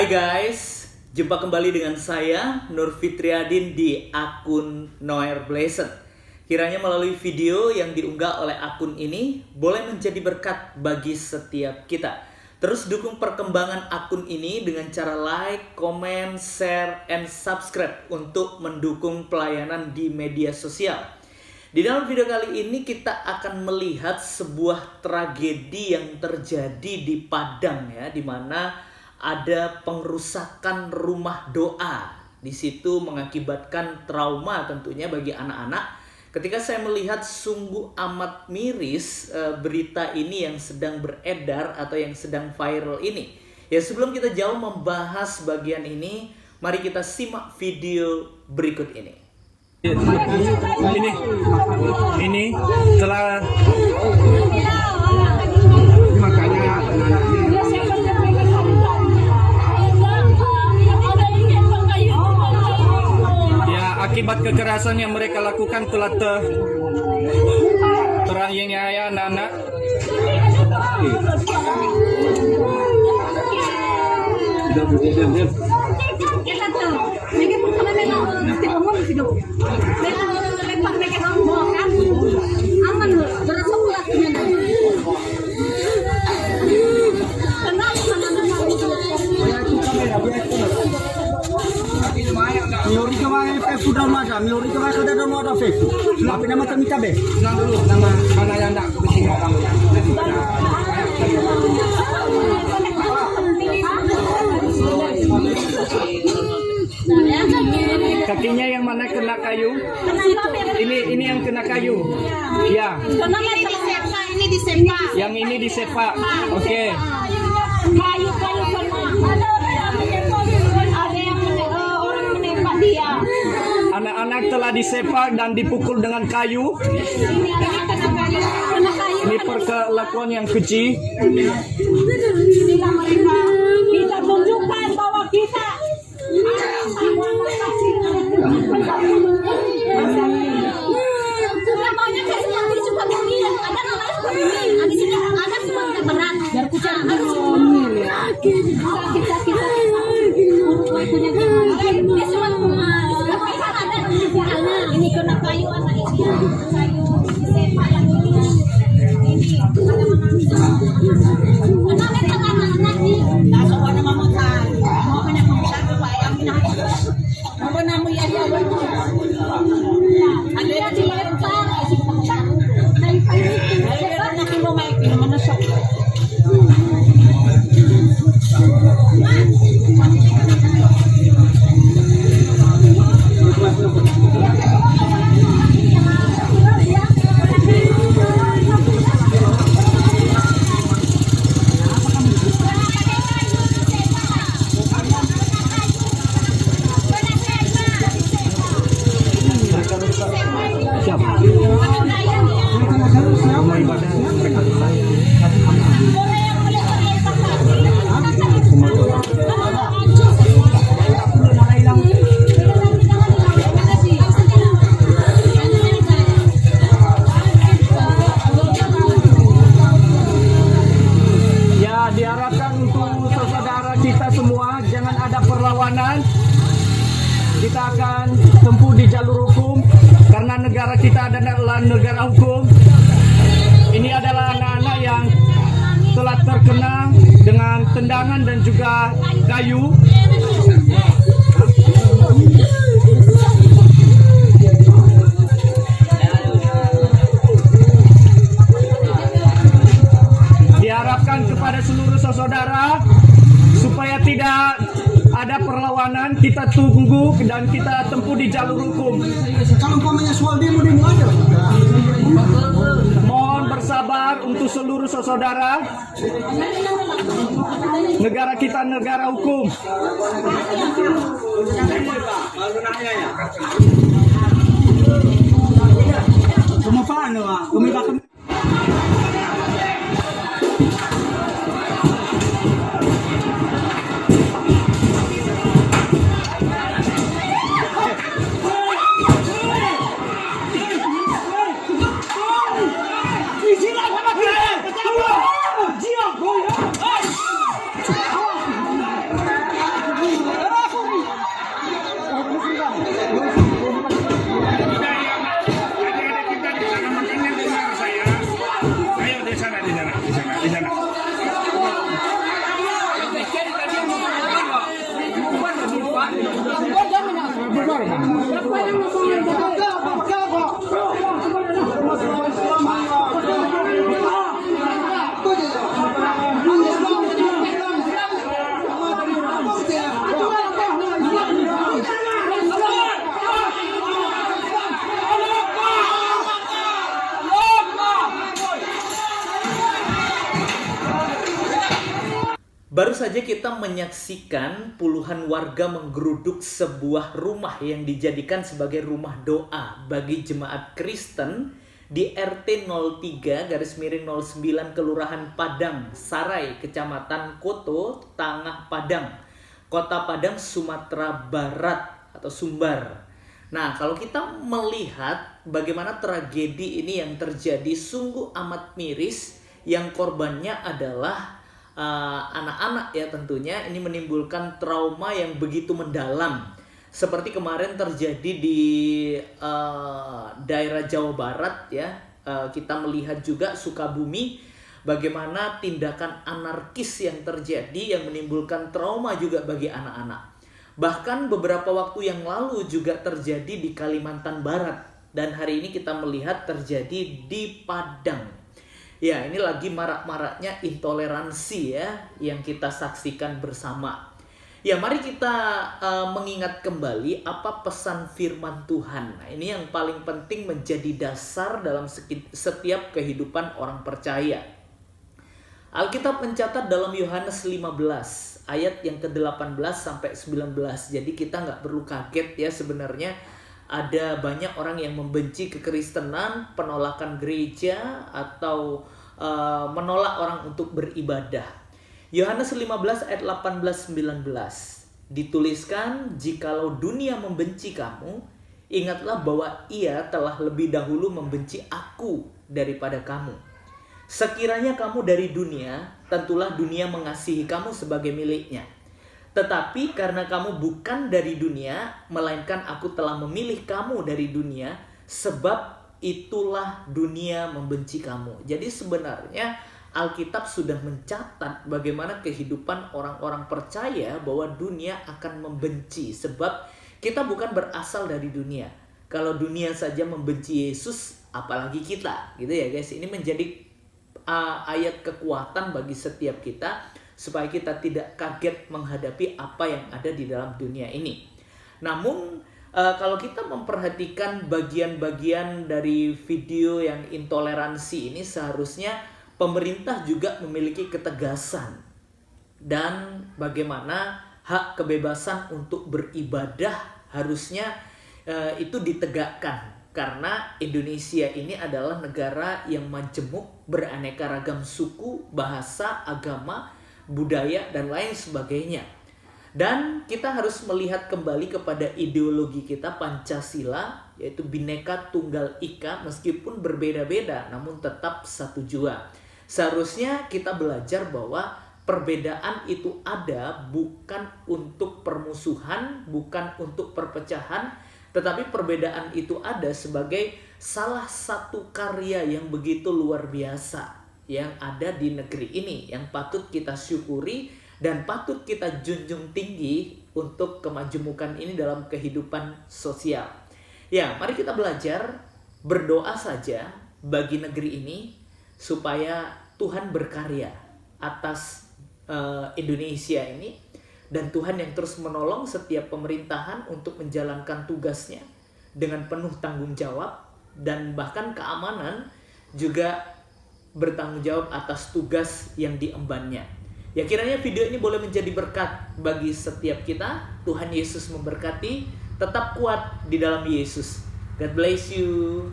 Hai guys, jumpa kembali dengan saya Nur Fitriadin di akun Noir Blessed. Kiranya melalui video yang diunggah oleh akun ini boleh menjadi berkat bagi setiap kita. Terus dukung perkembangan akun ini dengan cara like, comment, share, and subscribe untuk mendukung pelayanan di media sosial. Di dalam video kali ini kita akan melihat sebuah tragedi yang terjadi di Padang ya, di mana ada pengrusakan rumah doa. Di situ mengakibatkan trauma tentunya bagi anak-anak. Ketika saya melihat sungguh amat miris berita ini yang sedang beredar atau yang sedang viral ini. Ya, sebelum kita jauh membahas bagian ini, mari kita simak video berikut ini. Ini telah ya, akibat kekerasan yang mereka lakukan telah teraniaya anak-anak. Miori kemarin Facebook dah ada, Miori kemarin kada ada Facebook. Tapi nama kami cabe. Nang dulu nama mana yang nak bising kamu. Kakinya yang mana kena kayu? Ini yang kena kayu. Ya. Ini disepak. Yang ini disepak. Oke. Kayu kena. Ada yang orang menembak dia. Anak-anak telah disepak dan dipukul dengan kayu. Ini anak kena kayu. Kena kayu. Ini perkelakuan yang keji. Inilah mereka. Kita tunjukkan bahwa kita namanya kayak seperti Sukabumi, ada namanya Sukabumi, ada sini ada Sumatera Barat. Biar kucing harus kita ini kena kayu anak ini, kayu disepak yang ini ada menangis anak-anak ini. Nah, soalnya mama kan mau banyak membesar Pak yang apa namanya dia ada yang dilempar dari kayu itu anak yang mau main menusuk. Diharapkan untuk saudara kita semua jangan ada perlawanan. Kita akan tempuh di jalur hukum karena negara kita adalah negara hukum. Ini adalah anak-anak yang telah terkena dengan tendangan dan juga kayu. Diharapkan kepada seluruh saudara supaya tidak ada perlawanan, kita tunggu dan kita tempuh di jalur hukum. Kalau umpamanya soal demo ada. Mohon bersabar untuk seluruh saudara. Negara kita negara hukum. Kumafano kumibaka. Baru saja kita menyaksikan puluhan warga menggeruduk sebuah rumah yang dijadikan sebagai rumah doa bagi jemaat Kristen di RT 03-09 Kelurahan Padang, Sarai, Kecamatan Koto, Tangah Padang, Kota Padang, Sumatera Barat atau Sumbar. Nah, kalau kita melihat bagaimana tragedi ini yang terjadi sungguh amat miris, yang korbannya adalah anak-anak ya tentunya. Ini menimbulkan trauma yang begitu mendalam. Seperti kemarin terjadi di daerah Jawa Barat ya. Kita melihat juga Sukabumi, bagaimana tindakan anarkis yang terjadi yang menimbulkan trauma juga bagi anak-anak. Bahkan beberapa waktu yang lalu juga terjadi di Kalimantan Barat. Dan hari ini kita melihat terjadi di Padang. Ya, ini lagi marak-maraknya intoleransi ya yang kita saksikan bersama. Ya, mari kita mengingat kembali apa pesan firman Tuhan. Nah, ini yang paling penting menjadi dasar dalam setiap kehidupan orang percaya. Alkitab mencatat dalam Yohanes 15 ayat yang ke-18 sampai 19. Jadi kita nggak perlu kaget ya, sebenarnya ada banyak orang yang membenci kekristenan, penolakan gereja, atau menolak orang untuk beribadah. Yohanes 15 ayat 18-19 dituliskan, "Jikalau dunia membenci kamu, ingatlah bahwa ia telah lebih dahulu membenci aku daripada kamu. Sekiranya kamu dari dunia, tentulah dunia mengasihi kamu sebagai miliknya. Tetapi karena kamu bukan dari dunia, melainkan aku telah memilih kamu dari dunia, sebab itulah dunia membenci kamu." Jadi sebenarnya Alkitab sudah mencatat bagaimana kehidupan orang-orang percaya bahwa dunia akan membenci. Sebab kita bukan berasal dari dunia. Kalau dunia saja membenci Yesus, apalagi kita, gitu ya guys. Ini menjadi ayat kekuatan bagi setiap kita, supaya kita tidak kaget menghadapi apa yang ada di dalam dunia ini. Namun kalau kita memperhatikan bagian-bagian dari video yang intoleransi ini, seharusnya pemerintah juga memiliki ketegasan. Dan bagaimana hak kebebasan untuk beribadah harusnya itu ditegakkan. Karena Indonesia ini adalah negara yang majemuk, beraneka ragam suku, bahasa, agama, budaya, dan lain sebagainya. Dan kita harus melihat kembali kepada ideologi kita Pancasila, yaitu Bhinneka Tunggal Ika, meskipun berbeda-beda namun tetap satu jua. Seharusnya kita belajar bahwa perbedaan itu ada bukan untuk permusuhan, bukan untuk perpecahan, tetapi perbedaan itu ada sebagai salah satu karya yang begitu luar biasa yang ada di negeri ini, yang patut kita syukuri dan patut kita junjung tinggi untuk kemajemukan ini dalam kehidupan sosial. Ya, mari kita belajar berdoa saja bagi negeri ini supaya Tuhan berkarya atas Indonesia ini, dan Tuhan yang terus menolong setiap pemerintahan untuk menjalankan tugasnya dengan penuh tanggung jawab, dan bahkan keamanan juga bertanggung jawab atas tugas yang diembannya. Ya, kiranya video ini boleh menjadi berkat bagi setiap kita. Tuhan Yesus memberkati. Tetap kuat di dalam Yesus. God bless you.